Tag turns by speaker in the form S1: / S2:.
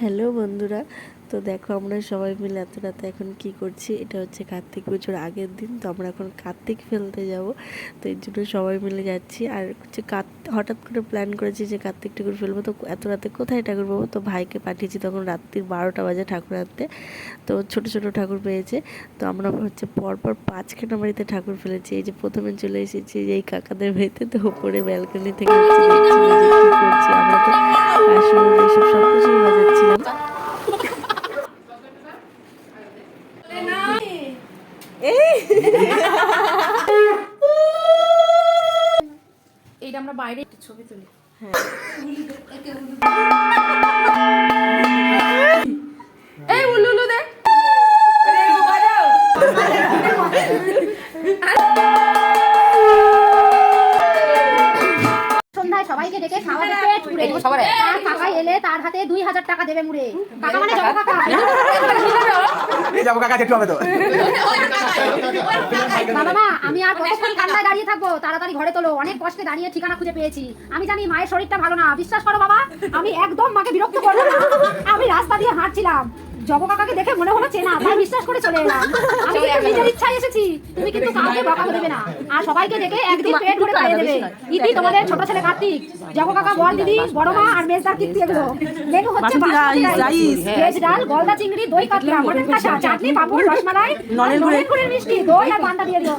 S1: Hello বন্ধুরা, তো দেখো আমরা সবাই মিলে এত রাতে এখন কি করছি। এটা হচ্ছে কার্তিক পুজোর আগের দিন, তো আমরা এখন কার্তিক ফেলতে যাব। তো এই জন্য সবাই মিলে যাচ্ছি। আর হচ্ছে হঠাৎ করে প্ল্যান করেছি যে কার্তিক ঠাকুর ফেলবো। তো এত রাতে কোথায় ঠাকুর পাবো, তো ভাইকে পাঠিয়েছি। তখন রাত্রির 12টা বাজে ঠাকুর আনতে। তো ছোট ছোট ঠাকুর পেয়েছে। তো আমরা হচ্ছে পরপর 5খানা বাড়িতে ঠাকুর ফেলেছি। এই যে প্রথমে চলে এসেছি এই কাকাদের বাড়িতে। তো উপরে ব্যালকনি থেকে হচ্ছে দেখছিল যে কী করছি। আমরা তো কাশুর এইসব সব কিছুই বাজাচ্ছিলাম।
S2: এইটা আমরা বাইরে একটু ছবি তুলি। এই উলুলু দে।
S3: সন্ধ্যায় সবাইকে ডেকে খাওয়াবে পেট পুরে। আর কাকা এলে তার হাতে 2000 টাকা দেবে মুড়ে। কাকা মানে জব কাকা।
S4: এই যাব কাকা যেতে হবে তো।
S3: বাবা মা, আমি আর কতক্ষণ কান্নায় দাঁড়িয়ে থাকবো? তাড়াতাড়ি ঘরে তোলো, অনেক কষ্টে দাঁড়িয়ে ঠিকানা খুঁজে পেয়েছি। আমি জানি মায়ের শরীরটা ভালো না, বিশ্বাস করো বাবা, আমি একদম মাকে বিরক্ত করবো না। আমি রাস্তা দিয়ে হাঁটছিলাম, জব কাকাকে দেখে মনে হলো চেনা, তাই বিশ্বাস করে চলে এলাম। আমি কিন্তু নিজের ইচ্ছায় এসেছি, তুমি কিন্তু কাউকে বকাবো দেবে না। আর সবাইকে ডেকে একদিন পেট ভরে খাইয়ে দেবে। ইতি তোমাদের ছোট ছেলে কার্তিক, জব কাকা, বল দিদি, বড় মা আর মেজদার কীর্তি এগুলো। মেনু হচ্ছে ভেজ ডাল, গলদা চিংড়ি, দই কাতলা, মটন কষা, চাটনি, পাঁপড়, রসমালাই, নলেন গুড়ের মিষ্টি, দই আর পান্তা দিয়ে দিও।